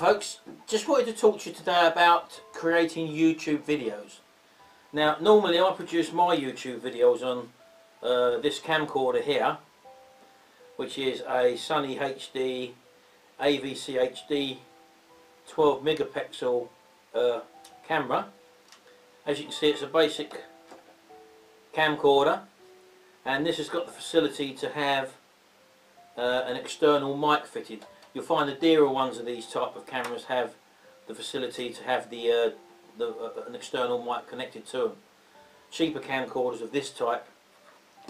folks, just wanted to talk to you today about creating YouTube videos. Now normally I produce my YouTube videos on this camcorder here, which is a Sony HD AVC HD 12 megapixel camera. As you can see, it's a basic camcorder, and this has got the facility to have an external mic fitted. You'll find the dearer ones of these type of cameras have the facility to have an external mic connected to them. Cheaper camcorders of this type,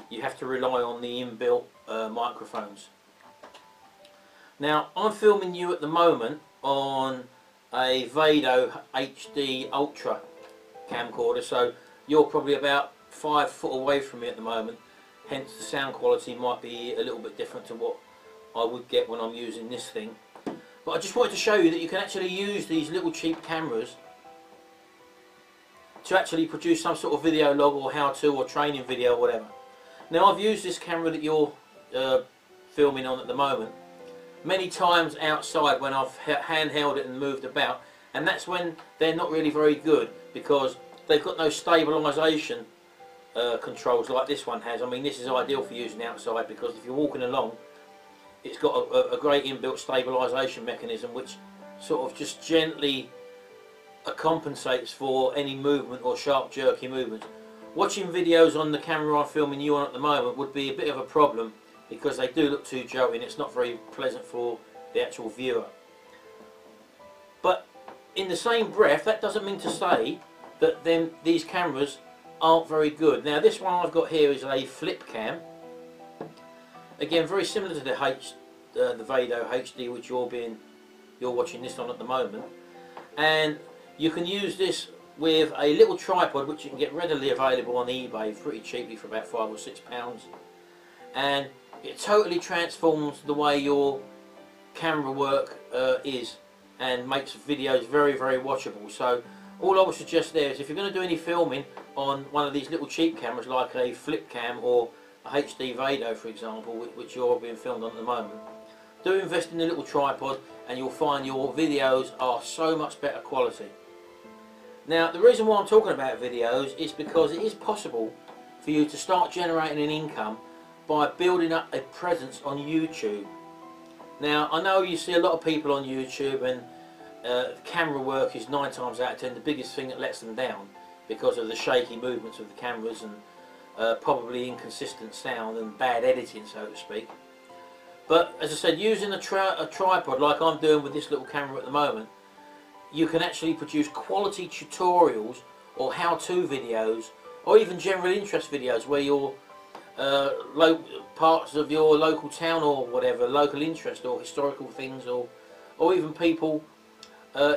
you have to rely on the inbuilt microphones. Now I'm filming you at the moment on a Vado HD Ultra camcorder, so you're probably about 5 foot away from me at the moment, hence the sound quality might be a little bit different to what I would get when I'm using this thing. But I just wanted to show you that you can actually use these little cheap cameras to actually produce some sort of video log or how-to or training video or whatever. Now I've used this camera that you're filming on at the moment many times outside when I've handheld it and moved about, and that's when they're not really very good because they've got no stabilisation controls like this one has. I mean, this is ideal for using outside because if you're walking along, it's got a great inbuilt stabilisation mechanism which sort of just gently compensates for any movement or sharp jerky movement. Watching videos on the camera I'm filming you on at the moment would be a bit of a problem because they do look too jolty and it's not very pleasant for the actual viewer. But in the same breath, that doesn't mean to say that these cameras aren't very good. Now this one I've got here is a flip cam. Again, very similar to the Vado HD, which you're watching this on at the moment, and you can use this with a little tripod which you can get readily available on eBay pretty cheaply for about £5 or £6, and it totally transforms the way your camera work is and makes videos very, very watchable. So all I would suggest there is if you're going to do any filming on one of these little cheap cameras like a flip cam or a HD Vado, for example, which you're being filmed on at the moment, do invest in a little tripod and you'll find your videos are so much better quality. Now the reason why I'm talking about videos is because it is possible for you to start generating an income by building up a presence on YouTube. Now I know you see a lot of people on YouTube and camera work is 9 times out of 10 the biggest thing that lets them down because of the shaky movements of the cameras and probably inconsistent sound and bad editing, so to speak. But as I said, using a tripod like I'm doing with this little camera at the moment, you can actually produce quality tutorials or how-to videos or even general interest videos where your parts of your local town or whatever, local interest or historical things or even people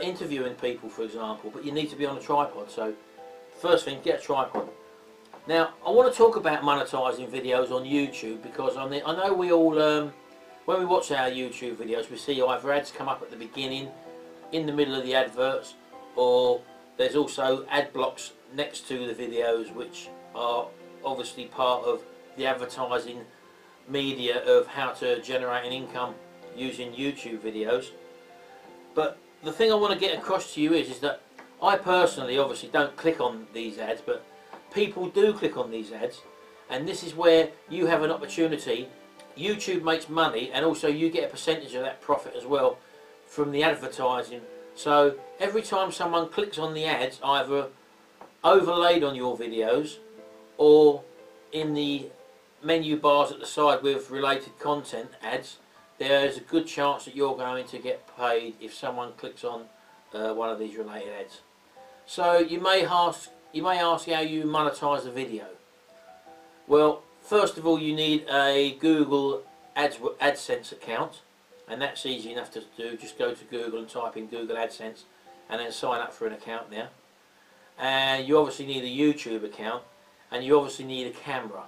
interviewing people, for example. But you need to be on a tripod, so first thing, get a tripod. Now I want to talk about monetizing videos on YouTube because I know we all, when we watch our YouTube videos, we see either ads come up at the beginning, in the middle of the adverts, or there's also ad blocks next to the videos which are obviously part of the advertising media of how to generate an income using YouTube videos. But the thing I want to get across to you is that I personally obviously don't click on these ads, but people do click on these ads, and this is where you have an opportunity. YouTube makes money and also you get a percentage of that profit as well from the advertising. So every time someone clicks on the ads, either overlaid on your videos or in the menu bars at the side with related content ads, there is a good chance that you're going to get paid if someone clicks on one of these related ads. So you may ask how you monetize a video. Well, first of all, you need a Google AdSense account, and that's easy enough to do. Just go to Google and type in Google AdSense and then sign up for an account there. And you obviously need a YouTube account, and you obviously need a camera.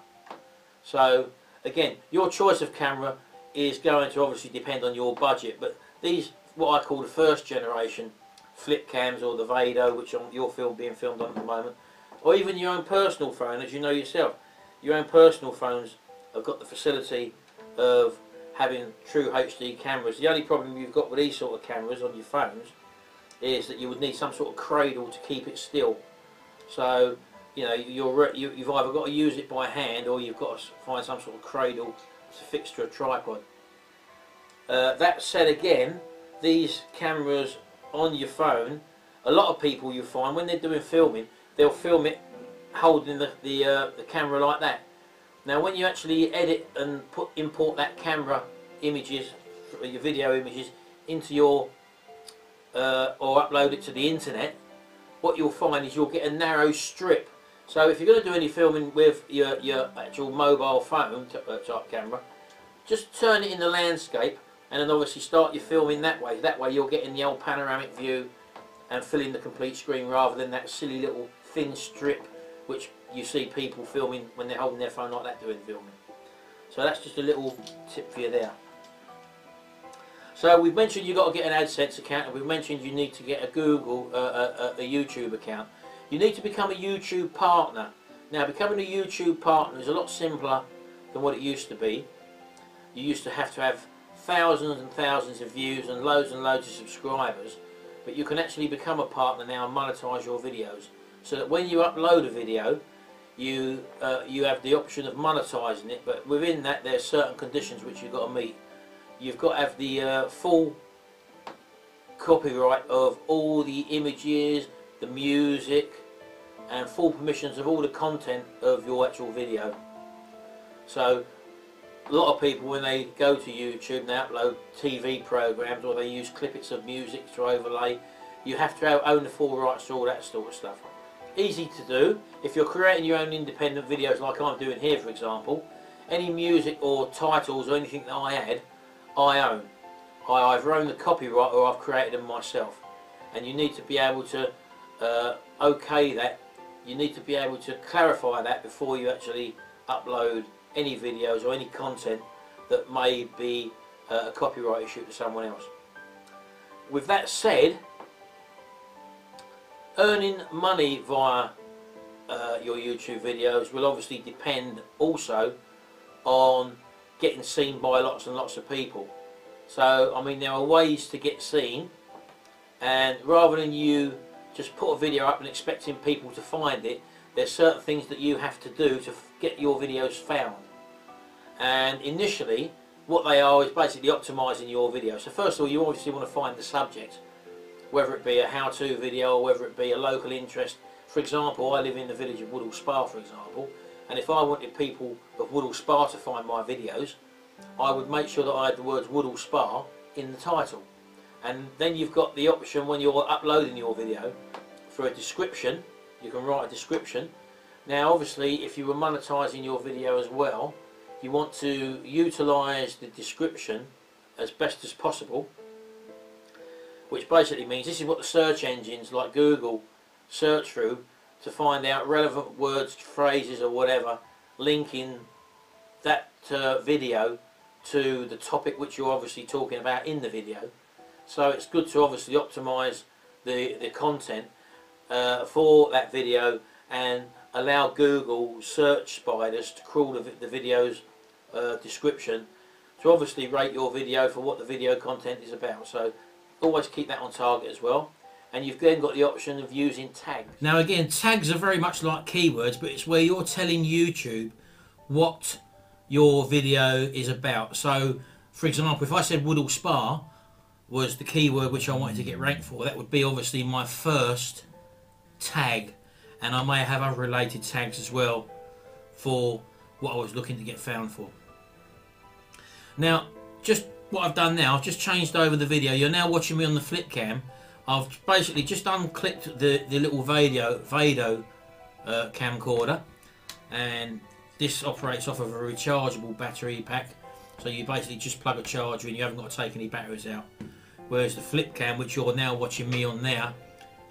So again, your choice of camera is going to obviously depend on your budget, but these, what I call the first generation flip cams or the Vado, which you're being filmed on at the moment, or even your own personal phone, as you know yourself, your own personal phones have got the facility of having true HD cameras. The only problem you've got with these sort of cameras on your phones is that you would need some sort of cradle to keep it still. So, you know, you've either got to use it by hand, or you've got to find some sort of cradle to fix to a tripod. That said, again, these cameras on your phone, a lot of people you find when they're doing filming, they'll film it holding the camera like that. Now when you actually edit and import that camera images, your video images, into your or upload it to the internet, what you'll find is you'll get a narrow strip. So if you're going to do any filming with your actual mobile phone type camera, just turn it in the landscape and then obviously start your filming that way. That way you're getting the old panoramic view and filling the complete screen, rather than that silly little thin strip which you see people filming when they're holding their phone like that doing filming. So that's just a little tip for you there. So we've mentioned you've got to get an AdSense account, and we've mentioned you need to get a Google, a YouTube account. You need to become a YouTube partner. Now becoming a YouTube partner is a lot simpler than what it used to be. You used to have thousands and thousands of views and loads of subscribers, but you can actually become a partner now and monetize your videos, so that when you upload a video, you have the option of monetizing it, but within that there's certain conditions which you've got to meet. You've got to have the full copyright of all the images, the music, and full permissions of all the content of your actual video. So a lot of people, when they go to YouTube, they upload TV programs or they use clippets of music to overlay. You have to own the full rights to all that sort of stuff. Easy to do. If you're creating your own independent videos like I'm doing here, for example, any music or titles or anything that I add, I own. I either own the copyright or I've created them myself. And you need to be able to okay that. You need to be able to clarify that before you actually upload any videos or any content that may be a copyright issue to someone else. With that said, earning money via your YouTube videos will obviously depend also on getting seen by lots and lots of people. So I mean, there are ways to get seen, and rather than you just put a video up and expecting people to find it, there's certain things that you have to do to get your videos found. And initially what they are is basically optimizing your video. So first of all, you obviously want to find the subject, whether it be a how-to video or whether it be a local interest. For example, I live in the village of Woodall Spa, for example, and if I wanted people of Woodall Spa to find my videos, I would make sure that I had the words Woodall Spa in the title. And then you've got the option when you're uploading your video for a description. You can write a description. Now obviously if you were monetizing your video as well, you want to utilize the description as best as possible, which basically means this is what the search engines like Google search through to find out relevant words, phrases or whatever, linking that video to the topic which you're obviously talking about in the video. So it's good to obviously optimize the content for that video and allow Google search spiders to crawl the video's description to obviously rate your video for what the video content is about. So always keep that on target as well. And you've then got the option of using tags. Now again, tags are very much like keywords, but it's where you're telling YouTube what your video is about. So for example, if I said Woodall Spa was the keyword which I wanted to get ranked for, that would be obviously my first tag, and I may have other related tags as well for what I was looking to get found for. Now just what I've done now, I've just changed over the video. You're now watching me on the flip cam. I've basically just unclicked the little Vado camcorder, and this operates off of a rechargeable battery pack, so you basically just plug a charger in, you haven't got to take any batteries out. Whereas the flip cam, which you're now watching me on there,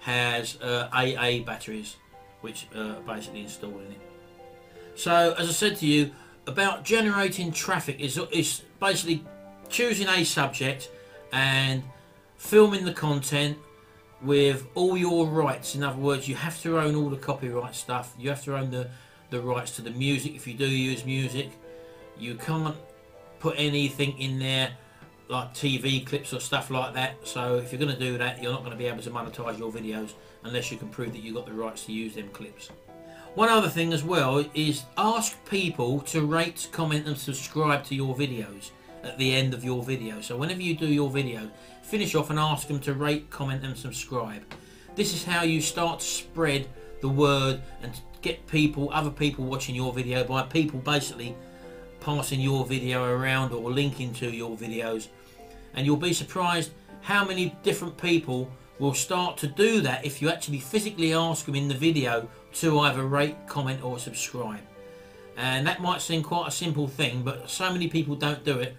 has AA batteries which are basically installed in it. So as I said to you about generating traffic, is basically choosing a subject and filming the content with all your rights. In other words, you have to own all the copyright stuff, you have to own the rights to the music if you do use music. You can't put anything in there like TV clips or stuff like that. So if you're going to do that, you're not going to be able to monetize your videos unless you can prove that you've got the rights to use them clips. One other thing as well is ask people to rate, comment and subscribe to your videos at the end of your video. So whenever you do your video, finish off and ask them to rate, comment and subscribe. This is how you start to spread the word and get people, other people watching your video, by people basically passing your video around or linking to your videos. And you'll be surprised how many different people will start to do that if you actually physically ask them in the video to either rate, comment or subscribe. And that might seem quite a simple thing, but so many people don't do it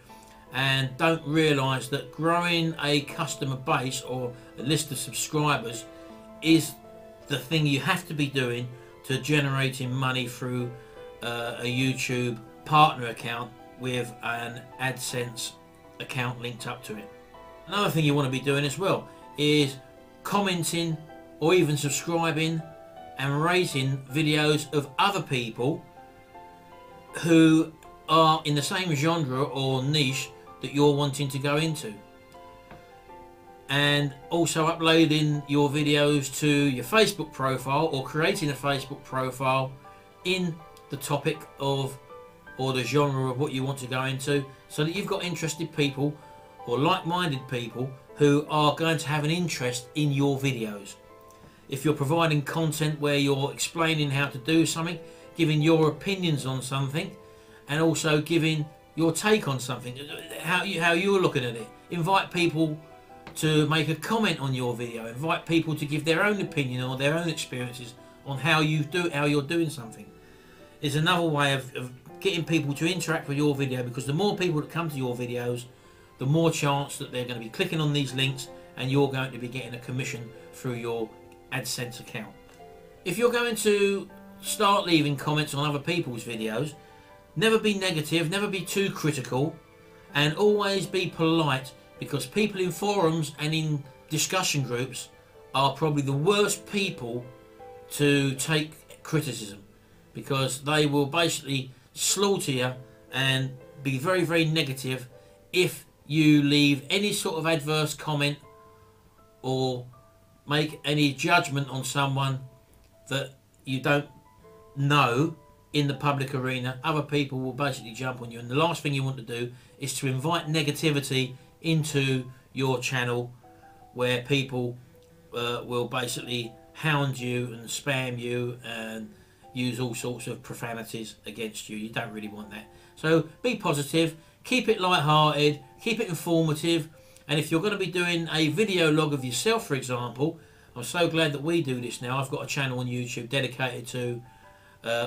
and don't realise that growing a customer base or a list of subscribers is the thing you have to be doing to generating money through a YouTube partner account with an AdSense account linked up to it. Another thing you want to be doing as well is commenting or even subscribing and rating videos of other people who are in the same genre or niche that you're wanting to go into, and also uploading your videos to your Facebook profile or creating a Facebook profile in the topic of or the genre of what you want to go into, so that you've got interested people or like-minded people who are going to have an interest in your videos. If you're providing content where you're explaining how to do something, giving your opinions on something, and also giving your take on something, how you're looking at it, invite people to make a comment on your video, invite people to give their own opinion or their own experiences on how you're doing something. Is another way of getting people to interact with your video, because the more people that come to your videos, the more chance that they're going to be clicking on these links and you're going to be getting a commission through your AdSense account. If you're going to start leaving comments on other people's videos, never be negative, never be too critical, and always be polite, because people in forums and in discussion groups are probably the worst people to take criticism, because they will basically slaughter you and be very, very negative if you leave any sort of adverse comment or make any judgment on someone that you don't know in the public arena. Other people will basically jump on you, and the last thing you want to do is to invite negativity into your channel, where people will basically hound you and spam you and use all sorts of profanities against you. You don't really want that. So be positive, keep it light-hearted, keep it informative, and if you're going to be doing a video log of yourself, for example, I'm so glad that we do this now. I've got a channel on YouTube dedicated to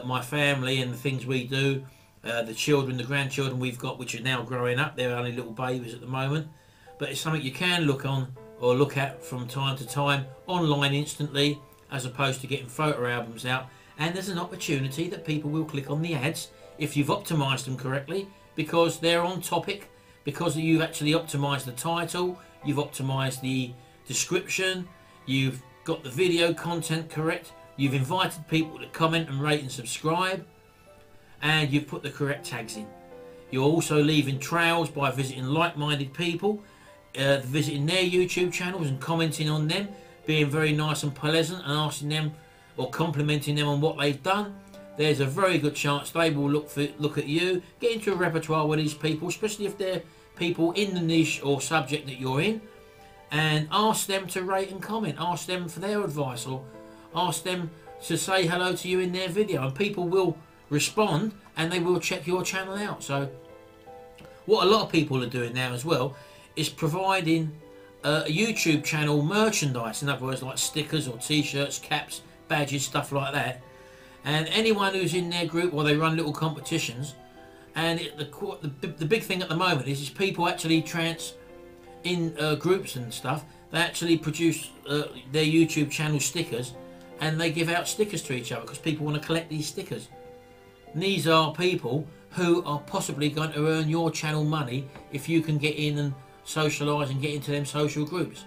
my family and the things we do, the children, the grandchildren we've got, which are now growing up. They're only little babies at the moment, but it's something you can look on or look at from time to time online instantly, as opposed to getting photo albums out. And there's an opportunity that people will click on the ads if you've optimized them correctly, because they're on topic, because you've actually optimized the title, you've optimized the description, you've got the video content correct, you've invited people to comment and rate and subscribe, and you've put the correct tags in. You're also leaving trails by visiting like-minded people, visiting their YouTube channels and commenting on them, being very nice and pleasant and asking them or complimenting them on what they've done. There's a very good chance they will look at you, get into a repertoire with these people, especially if they're people in the niche or subject that you're in, and ask them to rate and comment, ask them for their advice, or ask them to say hello to you in their video, and people will respond and they will check your channel out. So what a lot of people are doing now as well is providing a YouTube channel merchandise, in other words like stickers or t-shirts, caps, badges, stuff like that, and anyone who's in their group, or they run little competitions, and the big thing at the moment is people actually in groups and stuff, they actually produce their YouTube channel stickers, and they give out stickers to each other because people want to collect these stickers. And these are people who are possibly going to earn your channel money if you can get in and socialise and get into them social groups.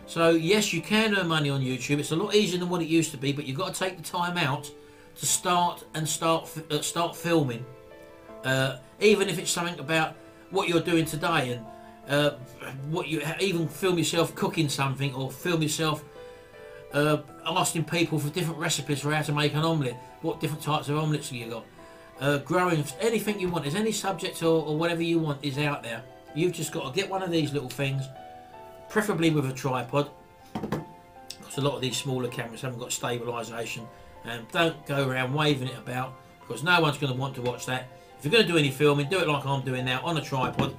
So yes, you can earn money on YouTube. It's a lot easier than what it used to be, but you've got to take the time out to start filming. Even if it's something about what you're doing today, and what you even film yourself cooking something, or film yourself asking people for different recipes for how to make an omelette, what different types of omelettes you got, growing anything you want. There's any subject or whatever you want is out there. You've just got to get one of these little things, preferably with a tripod, because a lot of these smaller cameras haven't got stabilisation, and don't go around waving it about, because no one's going to want to watch that. If you're going to do any filming, do it like I'm doing now, on a tripod,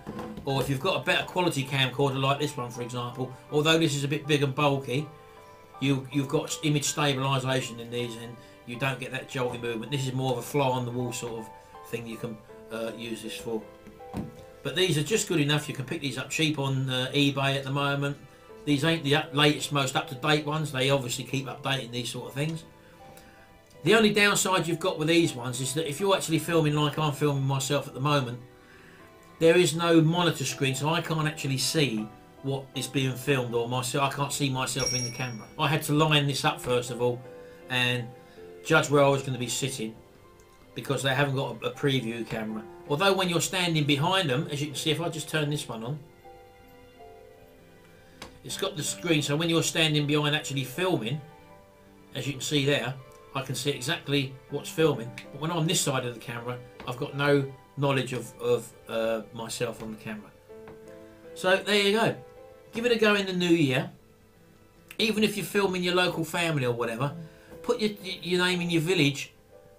or if you've got a better quality camcorder like this one, for example, although this is a bit big and bulky, you've got image stabilisation in these, and you don't get that jolty movement. This is more of a fly on the wall sort of thing you can use this for. But these are just good enough. You can pick these up cheap on eBay at the moment. These ain't the latest, most up-to-date ones. They obviously keep updating these sort of things. The only downside you've got with these ones is that if you're actually filming like I'm filming myself at the moment, there is no monitor screen, so I can't actually see what is being filmed, or myself. I can't see myself in the camera. I had to line this up first of all and judge where I was going to be sitting, because they haven't got a preview camera. Although when you're standing behind them, as you can see, if I just turn this one on, it's got the screen, so when you're standing behind actually filming, as you can see there, I can see exactly what's filming. But when I'm this side of the camera, I've got no knowledge of myself on the camera. So there you go. Give it a go in the new year. Even if you're filming your local family or whatever, put your name in your village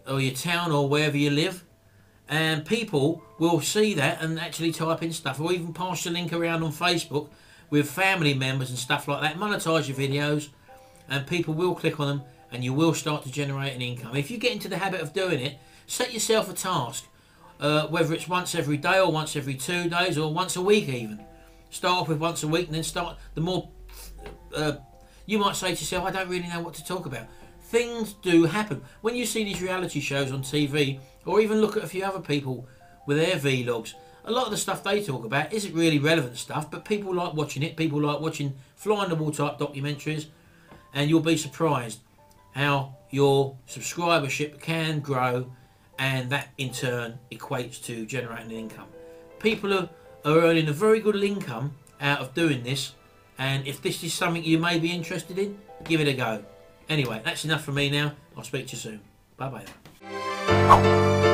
or your town or wherever you live, and people will see that and actually type in stuff, or even pass your link around on Facebook with family members and stuff like that. Monetize your videos, and people will click on them, and you will start to generate an income. If you get into the habit of doing it, set yourself a task, whether it's once every day or once every 2 days or once a week even. Start off with once a week, and then start, the more, you might say to yourself, I don't really know what to talk about. Things do happen. When you see these reality shows on TV, or even look at a few other people with their vlogs, a lot of the stuff they talk about isn't really relevant stuff, but people like watching it. People like watching fly-on-the-wall type documentaries, and you'll be surprised how your subscribership can grow, and that in turn equates to generating an income. People are earning a very good income out of doing this, and if this is something you may be interested in, give it a go. Anyway, that's enough from me now. I'll speak to you soon. Bye bye.